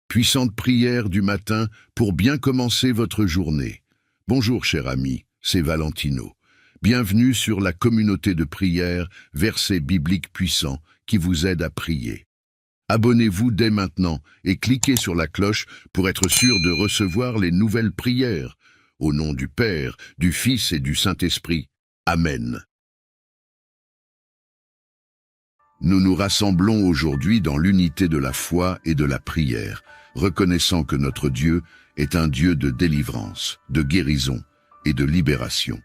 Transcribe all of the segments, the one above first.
puissante prière du matin pour bien commencer votre journée. Bonjour cher ami, c'est Valentino. Bienvenue sur la communauté de prière, versets bibliques puissants qui vous aident à prier. Abonnez-vous dès maintenant et cliquez sur la cloche pour être sûr de recevoir les nouvelles prières. Au nom du Père, du Fils et du Saint-Esprit. Amen. Nous nous rassemblons aujourd'hui dans l'unité de la foi et de la prière, reconnaissant que notre Dieu est un Dieu de délivrance, de guérison et de libération.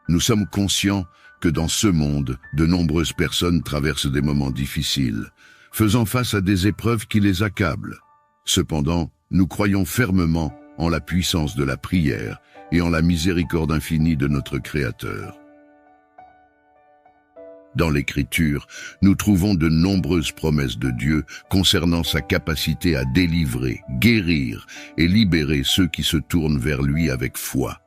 Nous sommes conscients que dans ce monde, de nombreuses personnes traversent des moments difficiles, faisant face à des épreuves qui les accablent. Cependant, nous croyons fermement en la puissance de la prière et en la miséricorde infinie de notre Créateur. Dans l'Écriture, nous trouvons de nombreuses promesses de Dieu concernant sa capacité à délivrer, guérir et libérer ceux qui se tournent vers lui avec foi.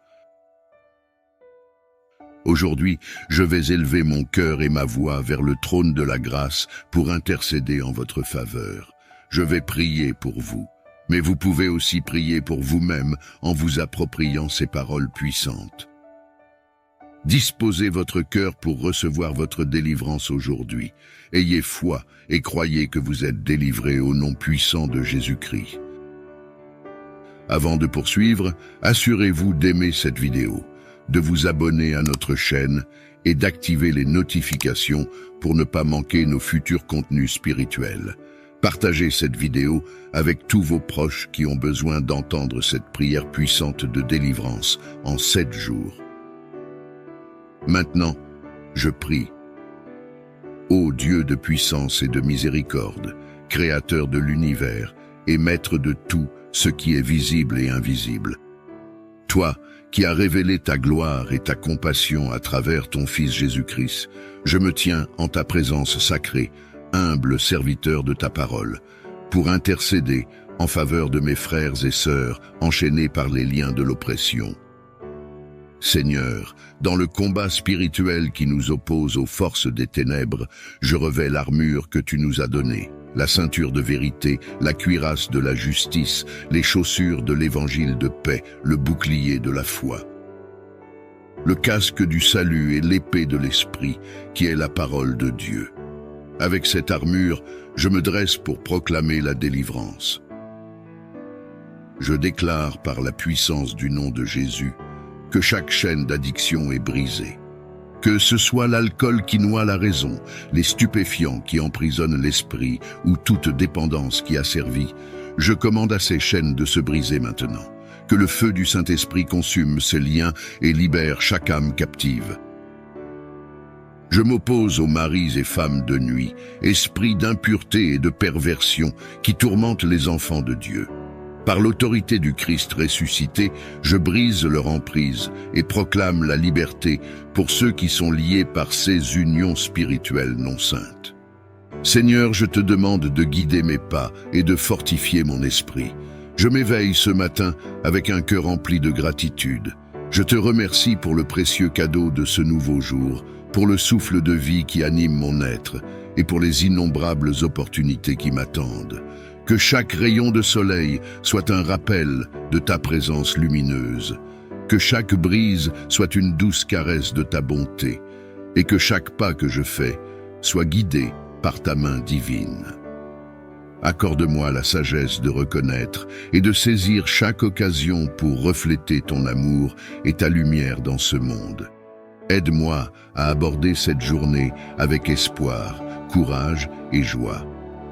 Aujourd'hui, je vais élever mon cœur et ma voix vers le trône de la grâce pour intercéder en votre faveur. Je vais prier pour vous, mais vous pouvez aussi prier pour vous-même en vous appropriant ces paroles puissantes. Disposez votre cœur pour recevoir votre délivrance aujourd'hui. Ayez foi et croyez que vous êtes délivrés au nom puissant de Jésus-Christ. Avant de poursuivre, assurez-vous d'aimer cette vidéo, de vous abonner à notre chaîne et d'activer les notifications pour ne pas manquer nos futurs contenus spirituels. Partagez cette vidéo avec tous vos proches qui ont besoin d'entendre cette prière puissante de délivrance en 7 jours. Maintenant, je prie. Ô Dieu de puissance et de miséricorde, Créateur de l'univers et Maître de tout ce qui est visible et invisible, toi qui as révélé ta gloire et ta compassion à travers ton Fils Jésus-Christ, je me tiens en ta présence sacrée, humble serviteur de ta parole, pour intercéder en faveur de mes frères et sœurs enchaînés par les liens de l'oppression. Seigneur, dans le combat spirituel qui nous oppose aux forces des ténèbres, je revêts l'armure que tu nous as donnée, la ceinture de vérité, la cuirasse de la justice, les chaussures de l'évangile de paix, le bouclier de la foi, le casque du salut et l'épée de l'esprit, qui est la parole de Dieu. Avec cette armure, je me dresse pour proclamer la délivrance. Je déclare par la puissance du nom de Jésus que chaque chaîne d'addiction est brisée. Que ce soit l'alcool qui noie la raison, les stupéfiants qui emprisonnent l'esprit ou toute dépendance qui asservit, je commande à ces chaînes de se briser maintenant. Que le feu du Saint-Esprit consume ces liens et libère chaque âme captive. Je m'oppose aux maris et femmes de nuit, esprits d'impureté et de perversion qui tourmentent les enfants de Dieu. Par l'autorité du Christ ressuscité, je brise leur emprise et proclame la liberté pour ceux qui sont liés par ces unions spirituelles non saintes. Seigneur, je te demande de guider mes pas et de fortifier mon esprit. Je m'éveille ce matin avec un cœur rempli de gratitude. Je te remercie pour le précieux cadeau de ce nouveau jour, pour le souffle de vie qui anime mon être et pour les innombrables opportunités qui m'attendent. Que chaque rayon de soleil soit un rappel de ta présence lumineuse, que chaque brise soit une douce caresse de ta bonté, et que chaque pas que je fais soit guidé par ta main divine. Accorde-moi la sagesse de reconnaître et de saisir chaque occasion pour refléter ton amour et ta lumière dans ce monde. Aide-moi à aborder cette journée avec espoir, courage et joie,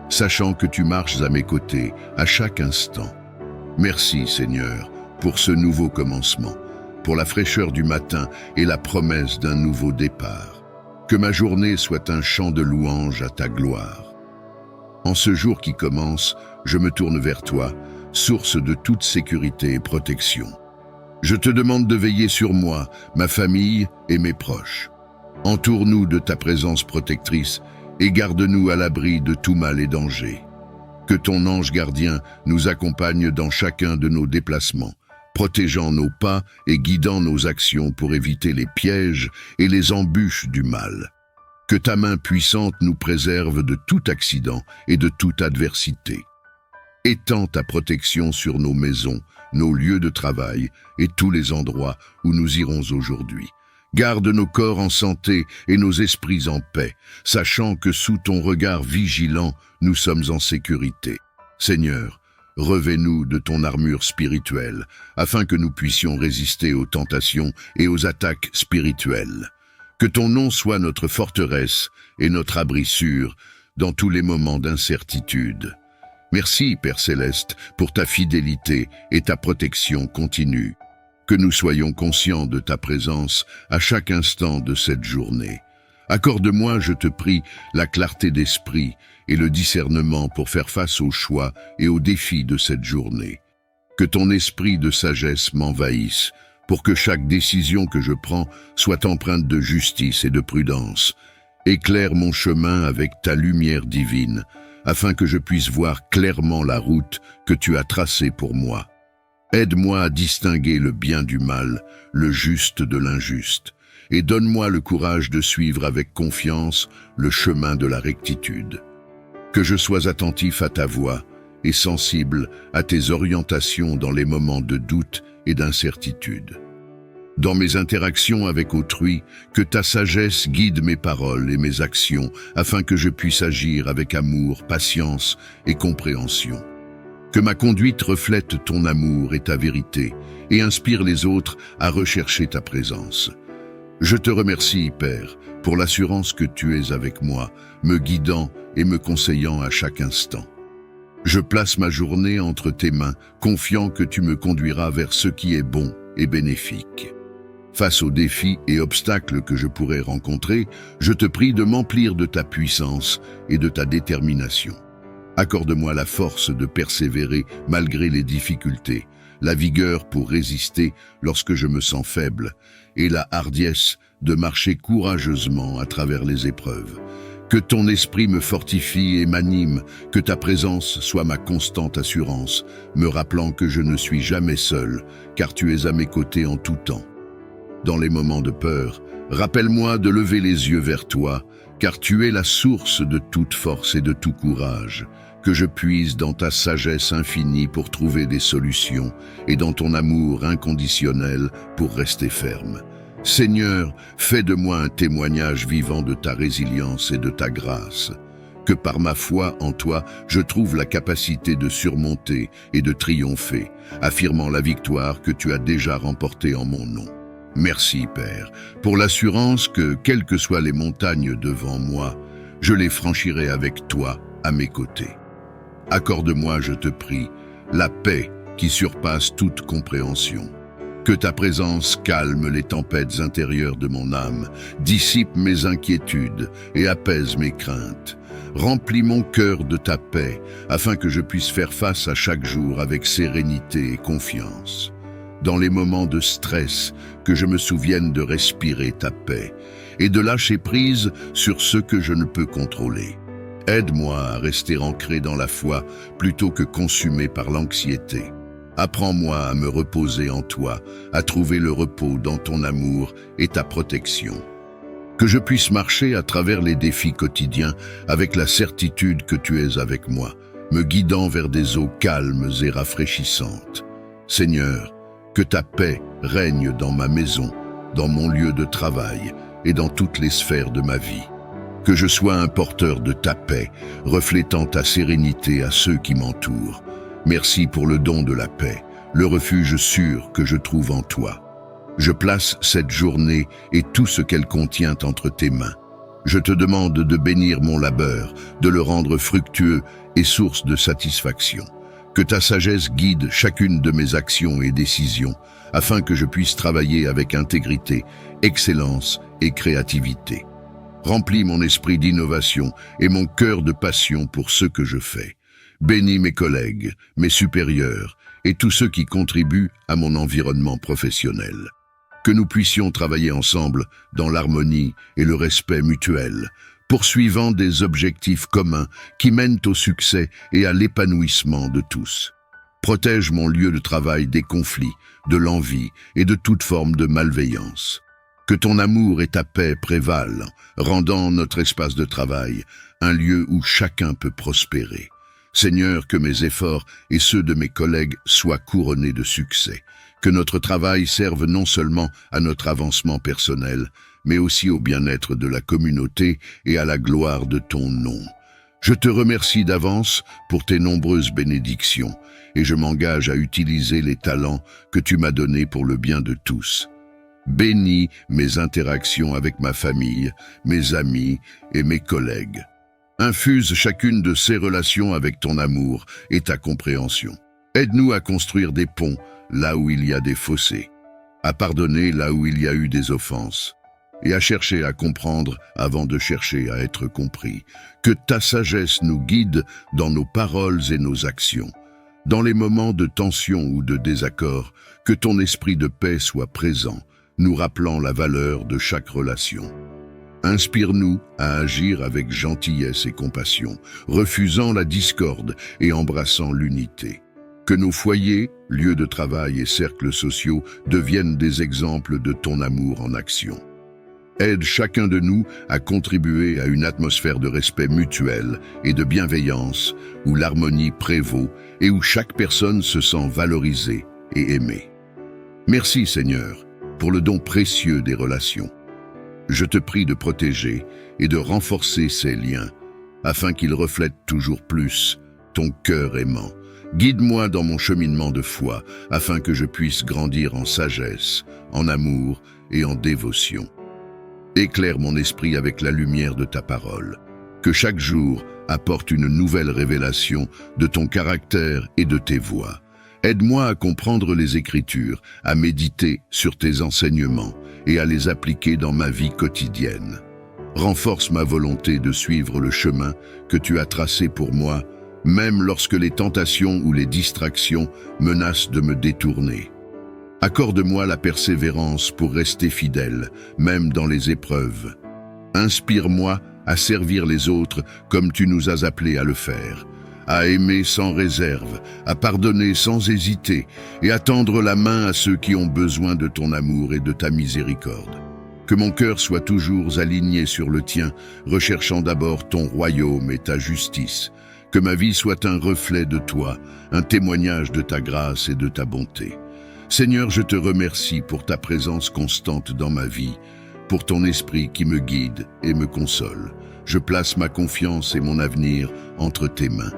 sachant que tu marches à mes côtés à chaque instant. Merci Seigneur pour ce nouveau commencement, pour la fraîcheur du matin et la promesse d'un nouveau départ. Que ma journée soit un chant de louange à ta gloire. En ce jour qui commence, je me tourne vers toi, source de toute sécurité et protection. Je te demande de veiller sur moi, ma famille et mes proches. Entoure-nous de ta présence protectrice et garde-nous à l'abri de tout mal et danger. Que ton ange gardien nous accompagne dans chacun de nos déplacements, protégeant nos pas et guidant nos actions pour éviter les pièges et les embûches du mal. Que ta main puissante nous préserve de tout accident et de toute adversité. Étends ta protection sur nos maisons, nos lieux de travail et tous les endroits où nous irons aujourd'hui. Garde nos corps en santé et nos esprits en paix, sachant que sous ton regard vigilant, nous sommes en sécurité. Seigneur, revêt-nous de ton armure spirituelle, afin que nous puissions résister aux tentations et aux attaques spirituelles. Que ton nom soit notre forteresse et notre abri sûr dans tous les moments d'incertitude. Merci, Père Céleste, pour ta fidélité et ta protection continue. Que nous soyons conscients de ta présence à chaque instant de cette journée. Accorde-moi, je te prie, la clarté d'esprit et le discernement pour faire face aux choix et aux défis de cette journée. Que ton esprit de sagesse m'envahisse, pour que chaque décision que je prends soit empreinte de justice et de prudence. Éclaire mon chemin avec ta lumière divine, afin que je puisse voir clairement la route que tu as tracée pour moi. Aide-moi à distinguer le bien du mal, le juste de l'injuste, et donne-moi le courage de suivre avec confiance le chemin de la rectitude. Que je sois attentif à ta voix et sensible à tes orientations dans les moments de doute et d'incertitude. Dans mes interactions avec autrui, que ta sagesse guide mes paroles et mes actions afin que je puisse agir avec amour, patience et compréhension. Que ma conduite reflète ton amour et ta vérité et inspire les autres à rechercher ta présence. Je te remercie, Père, pour l'assurance que tu es avec moi, me guidant et me conseillant à chaque instant. Je place ma journée entre tes mains, confiant que tu me conduiras vers ce qui est bon et bénéfique. Face aux défis et obstacles que je pourrais rencontrer, je te prie de m'emplir de ta puissance et de ta détermination. Accorde-moi la force de persévérer malgré les difficultés, la vigueur pour résister lorsque je me sens faible, et la hardiesse de marcher courageusement à travers les épreuves. Que ton esprit me fortifie et m'anime, que ta présence soit ma constante assurance, me rappelant que je ne suis jamais seul, car tu es à mes côtés en tout temps. Dans les moments de peur, rappelle-moi de lever les yeux vers toi, car tu es la source de toute force et de tout courage, que je puise dans ta sagesse infinie pour trouver des solutions et dans ton amour inconditionnel pour rester ferme. Seigneur, fais de moi un témoignage vivant de ta résilience et de ta grâce. Que par ma foi en toi, je trouve la capacité de surmonter et de triompher, affirmant la victoire que tu as déjà remportée en mon nom. Merci, Père, pour l'assurance que, quelles que soient les montagnes devant moi, je les franchirai avec toi à mes côtés. Accorde-moi, je te prie, la paix qui surpasse toute compréhension. Que ta présence calme les tempêtes intérieures de mon âme, dissipe mes inquiétudes et apaise mes craintes. Remplis mon cœur de ta paix, afin que je puisse faire face à chaque jour avec sérénité et confiance. Dans les moments de stress, que je me souvienne de respirer ta paix et de lâcher prise sur ce que je ne peux contrôler. Aide-moi à rester ancré dans la foi plutôt que consumé par l'anxiété. Apprends-moi à me reposer en toi, à trouver le repos dans ton amour et ta protection. Que je puisse marcher à travers les défis quotidiens avec la certitude que tu es avec moi, me guidant vers des eaux calmes et rafraîchissantes. Seigneur, que ta paix règne dans ma maison, dans mon lieu de travail et dans toutes les sphères de ma vie. Que je sois un porteur de ta paix, reflétant ta sérénité à ceux qui m'entourent. Merci pour le don de la paix, le refuge sûr que je trouve en toi. Je place cette journée et tout ce qu'elle contient entre tes mains. Je te demande de bénir mon labeur, de le rendre fructueux et source de satisfaction. Que ta sagesse guide chacune de mes actions et décisions, afin que je puisse travailler avec intégrité, excellence et créativité. Remplis mon esprit d'innovation et mon cœur de passion pour ce que je fais. Bénis mes collègues, mes supérieurs et tous ceux qui contribuent à mon environnement professionnel. Que nous puissions travailler ensemble dans l'harmonie et le respect mutuel, poursuivant des objectifs communs qui mènent au succès et à l'épanouissement de tous. Protège mon lieu de travail des conflits, de l'envie et de toute forme de malveillance. Que ton amour et ta paix prévalent, rendant notre espace de travail un lieu où chacun peut prospérer. Seigneur, que mes efforts et ceux de mes collègues soient couronnés de succès. Que notre travail serve non seulement à notre avancement personnel, mais aussi au bien-être de la communauté et à la gloire de ton nom. Je te remercie d'avance pour tes nombreuses bénédictions et je m'engage à utiliser les talents que tu m'as donnés pour le bien de tous. Bénis mes interactions avec ma famille, mes amis et mes collègues. Infuse chacune de ces relations avec ton amour et ta compréhension. Aide-nous à construire des ponts là où il y a des fossés, à pardonner là où il y a eu des offenses, et à chercher à comprendre avant de chercher à être compris. Que ta sagesse nous guide dans nos paroles et nos actions. Dans les moments de tension ou de désaccord, que ton esprit de paix soit présent, nous rappelant la valeur de chaque relation. Inspire-nous à agir avec gentillesse et compassion, refusant la discorde et embrassant l'unité. Que nos foyers, lieux de travail et cercles sociaux deviennent des exemples de ton amour en action. Aide chacun de nous à contribuer à une atmosphère de respect mutuel et de bienveillance où l'harmonie prévaut et où chaque personne se sent valorisée et aimée. Merci Seigneur pour le don précieux des relations. Je te prie de protéger et de renforcer ces liens afin qu'ils reflètent toujours plus ton cœur aimant. Guide-moi dans mon cheminement de foi afin que je puisse grandir en sagesse, en amour et en dévotion. Éclaire mon esprit avec la lumière de ta parole. Que chaque jour apporte une nouvelle révélation de ton caractère et de tes voies. Aide-moi à comprendre les Écritures, à méditer sur tes enseignements et à les appliquer dans ma vie quotidienne. Renforce ma volonté de suivre le chemin que tu as tracé pour moi, même lorsque les tentations ou les distractions menacent de me détourner. Accorde-moi la persévérance pour rester fidèle, même dans les épreuves. Inspire-moi à servir les autres comme tu nous as appelés à le faire, à aimer sans réserve, à pardonner sans hésiter et à tendre la main à ceux qui ont besoin de ton amour et de ta miséricorde. Que mon cœur soit toujours aligné sur le tien, recherchant d'abord ton royaume et ta justice. Que ma vie soit un reflet de toi, un témoignage de ta grâce et de ta bonté. Seigneur, je te remercie pour ta présence constante dans ma vie, pour ton esprit qui me guide et me console. Je place ma confiance et mon avenir entre tes mains,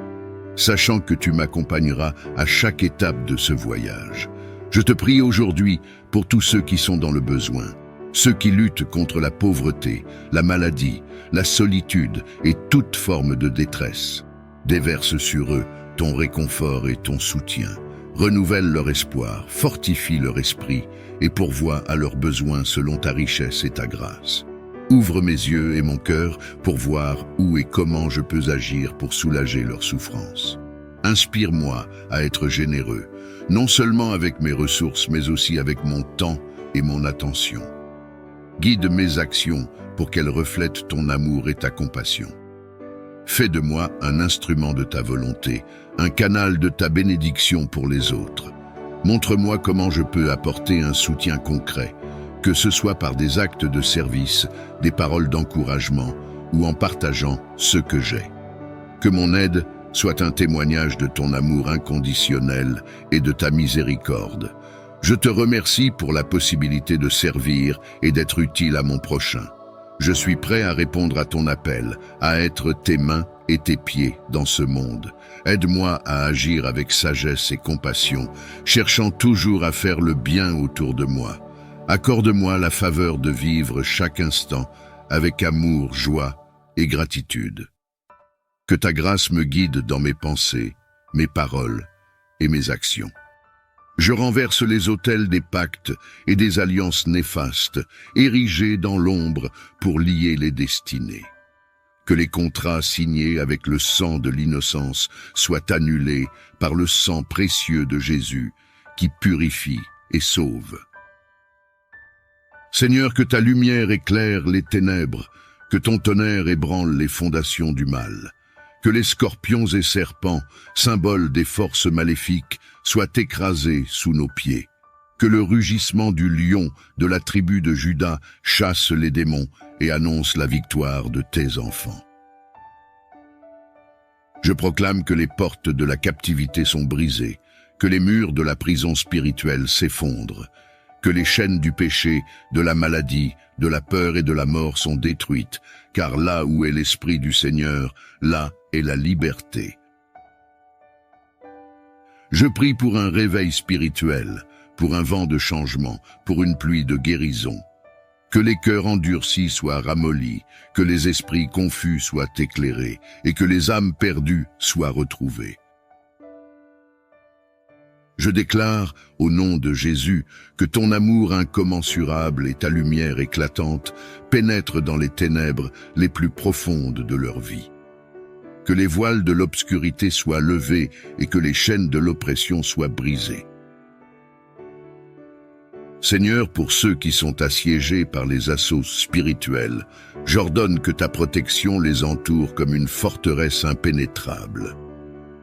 sachant que tu m'accompagneras à chaque étape de ce voyage. Je te prie aujourd'hui pour tous ceux qui sont dans le besoin, ceux qui luttent contre la pauvreté, la maladie, la solitude et toute forme de détresse. Déverse sur eux ton réconfort et ton soutien. Renouvelle leur espoir, fortifie leur esprit et pourvois à leurs besoins selon ta richesse et ta grâce. Ouvre mes yeux et mon cœur pour voir où et comment je peux agir pour soulager leurs souffrances. Inspire-moi à être généreux, non seulement avec mes ressources, mais aussi avec mon temps et mon attention. Guide mes actions pour qu'elles reflètent ton amour et ta compassion. Fais de moi un instrument de ta volonté, un canal de ta bénédiction pour les autres. Montre-moi comment je peux apporter un soutien concret, que ce soit par des actes de service, des paroles d'encouragement ou en partageant ce que j'ai. Que mon aide soit un témoignage de ton amour inconditionnel et de ta miséricorde. Je te remercie pour la possibilité de servir et d'être utile à mon prochain. Je suis prêt à répondre à ton appel, à être tes mains et tes pieds dans ce monde. Aide-moi à agir avec sagesse et compassion, cherchant toujours à faire le bien autour de moi. Accorde-moi la faveur de vivre chaque instant avec amour, joie et gratitude. Que ta grâce me guide dans mes pensées, mes paroles et mes actions. Je renverse les autels des pactes et des alliances néfastes, érigés dans l'ombre pour lier les destinées. Que les contrats signés avec le sang de l'innocence soient annulés par le sang précieux de Jésus, qui purifie et sauve. Seigneur, que ta lumière éclaire les ténèbres, que ton tonnerre ébranle les fondations du mal. Que les scorpions et serpents, symboles des forces maléfiques, soient écrasés sous nos pieds. Que le rugissement du lion de la tribu de Juda chasse les démons et annonce la victoire de tes enfants. Je proclame que les portes de la captivité sont brisées, que les murs de la prison spirituelle s'effondrent, que les chaînes du péché, de la maladie, de la peur et de la mort sont détruites, car là où est l'Esprit du Seigneur, là est la liberté. Je prie pour un réveil spirituel, pour un vent de changement, pour une pluie de guérison. Que les cœurs endurcis soient ramollis, que les esprits confus soient éclairés, et que les âmes perdues soient retrouvées. Je déclare, au nom de Jésus, que ton amour incommensurable et ta lumière éclatante pénètrent dans les ténèbres les plus profondes de leur vie. Que les voiles de l'obscurité soient levés et que les chaînes de l'oppression soient brisées. Seigneur, pour ceux qui sont assiégés par les assauts spirituels, j'ordonne que ta protection les entoure comme une forteresse impénétrable.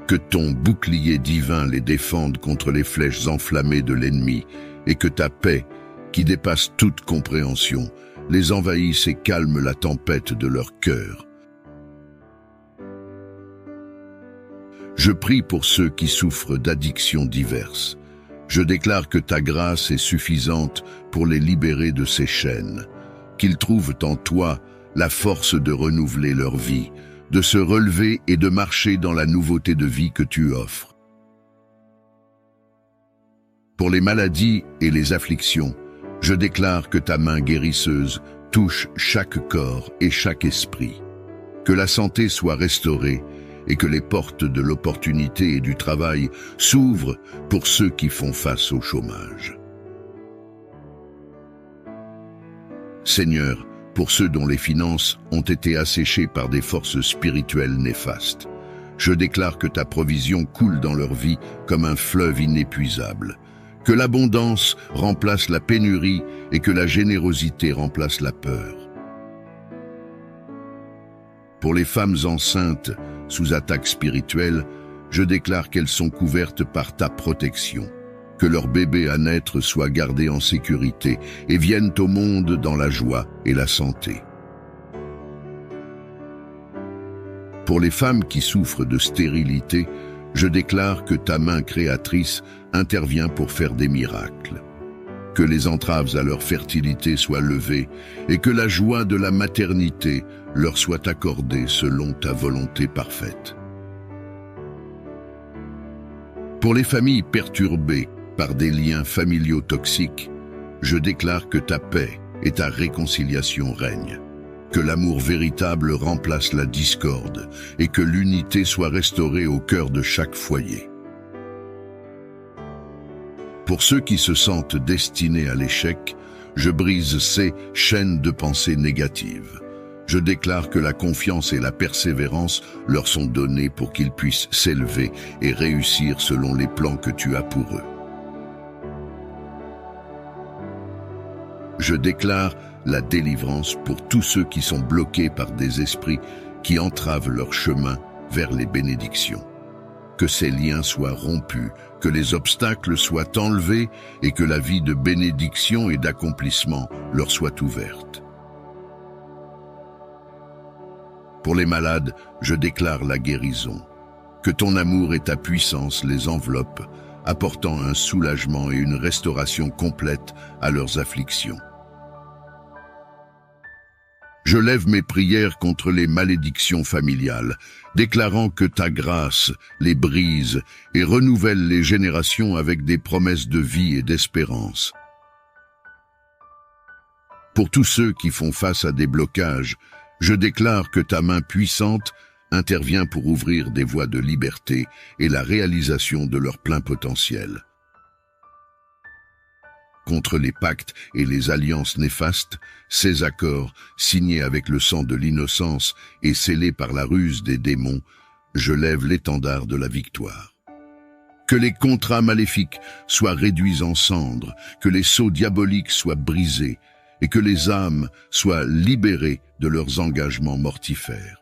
Que ton bouclier divin les défende contre les flèches enflammées de l'ennemi et que ta paix, qui dépasse toute compréhension, les envahisse et calme la tempête de leur cœur. Je prie pour ceux qui souffrent d'addictions diverses. Je déclare que ta grâce est suffisante pour les libérer de ces chaînes, qu'ils trouvent en toi la force de renouveler leur vie, de se relever et de marcher dans la nouveauté de vie que tu offres. Pour les maladies et les afflictions, je déclare que ta main guérisseuse touche chaque corps et chaque esprit, que la santé soit restaurée et que les portes de l'opportunité et du travail s'ouvrent pour ceux qui font face au chômage. Seigneur, pour ceux dont les finances ont été asséchées par des forces spirituelles néfastes, je déclare que ta provision coule dans leur vie comme un fleuve inépuisable, que l'abondance remplace la pénurie et que la générosité remplace la peur. Pour les femmes enceintes sous attaque spirituelle, je déclare qu'elles sont couvertes par ta protection, que leur bébé à naître soit gardé en sécurité et viennent au monde dans la joie et la santé. Pour les femmes qui souffrent de stérilité, je déclare que ta main créatrice intervient pour faire des miracles. Que les entraves à leur fertilité soient levées et que la joie de la maternité leur soit accordée selon ta volonté parfaite. Pour les familles perturbées par des liens familiaux toxiques, je déclare que ta paix et ta réconciliation règnent, que l'amour véritable remplace la discorde et que l'unité soit restaurée au cœur de chaque foyer. Pour ceux qui se sentent destinés à l'échec, je brise ces chaînes de pensée négatives. Je déclare que la confiance et la persévérance leur sont données pour qu'ils puissent s'élever et réussir selon les plans que tu as pour eux. Je déclare la délivrance pour tous ceux qui sont bloqués par des esprits qui entravent leur chemin vers les bénédictions. Que ces liens soient rompus, que les obstacles soient enlevés et que la vie de bénédiction et d'accomplissement leur soit ouverte. Pour les malades, je déclare la guérison. Que ton amour et ta puissance les enveloppent, apportant un soulagement et une restauration complète à leurs afflictions. Je lève mes prières contre les malédictions familiales, déclarant que ta grâce les brise et renouvelle les générations avec des promesses de vie et d'espérance. Pour tous ceux qui font face à des blocages, je déclare que ta main puissante intervient pour ouvrir des voies de liberté et la réalisation de leur plein potentiel. Contre les pactes et les alliances néfastes, ces accords, signés avec le sang de l'innocence et scellés par la ruse des démons, je lève l'étendard de la victoire. Que les contrats maléfiques soient réduits en cendres, que les sceaux diaboliques soient brisés et que les âmes soient libérées de leurs engagements mortifères.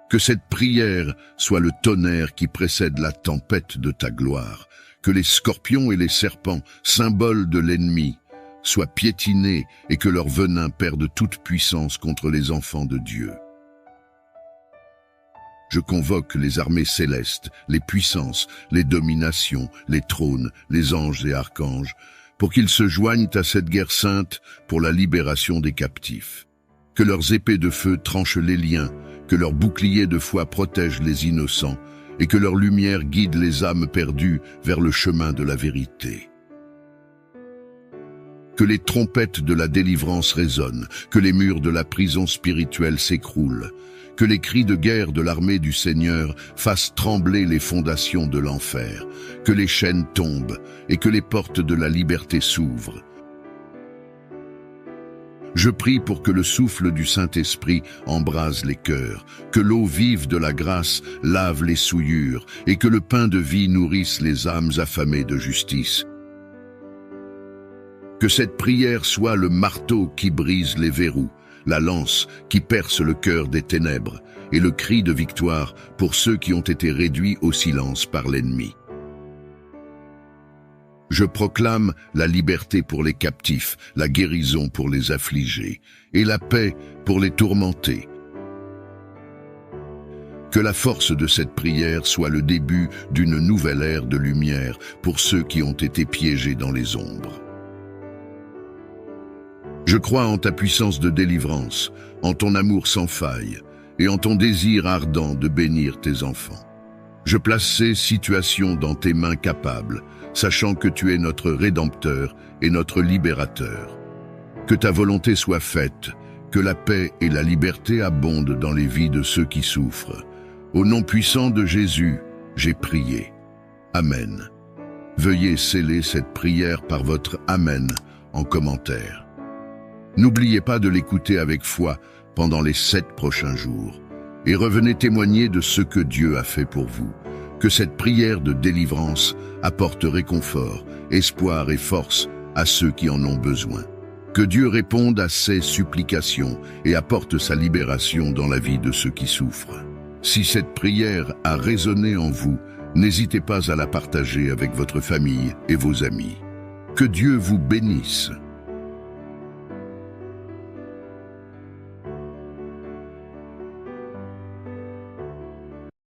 Que cette prière soit le tonnerre qui précède la tempête de ta gloire, que les scorpions et les serpents, symboles de l'ennemi, soient piétinés et que leur venin perde toute puissance contre les enfants de Dieu. je convoque les armées célestes, les puissances, les dominations, les trônes, les anges et archanges, pour qu'ils se joignent à cette guerre sainte pour la libération des captifs. Que leurs épées de feu tranchent les liens, que leurs boucliers de foi protègent les innocents, et que leur lumière guide les âmes perdues vers le chemin de la vérité. Que les trompettes de la délivrance résonnent, que les murs de la prison spirituelle s'écroulent, que les cris de guerre de l'armée du Seigneur fassent trembler les fondations de l'enfer, que les chaînes tombent et que les portes de la liberté s'ouvrent. Je prie pour que le souffle du Saint-Esprit embrase les cœurs, que l'eau vive de la grâce lave les souillures et que le pain de vie nourrisse les âmes affamées de justice. Que cette prière soit le marteau qui brise les verrous, la lance qui perce le cœur des ténèbres et le cri de victoire pour ceux qui ont été réduits au silence par l'ennemi. Je proclame la liberté pour les captifs, la guérison pour les affligés et la paix pour les tourmentés. Que la force de cette prière soit le début d'une nouvelle ère de lumière pour ceux qui ont été piégés dans les ombres. Je crois en ta puissance de délivrance, en ton amour sans faille et en ton désir ardent de bénir tes enfants. Je place ces situations dans tes mains capables, sachant que tu es notre Rédempteur et notre Libérateur. Que ta volonté soit faite, que la paix et la liberté abondent dans les vies de ceux qui souffrent. Au nom puissant de Jésus, j'ai prié. Amen. Veuillez sceller cette prière par votre Amen en commentaire. N'oubliez pas de l'écouter avec foi pendant les 7 prochains jours et revenez témoigner de ce que Dieu a fait pour vous. Que cette prière de délivrance apporte réconfort, espoir et force à ceux qui en ont besoin. Que Dieu réponde à ces supplications et apporte sa libération dans la vie de ceux qui souffrent. Si cette prière a résonné en vous, n'hésitez pas à la partager avec votre famille et vos amis. Que Dieu vous bénisse.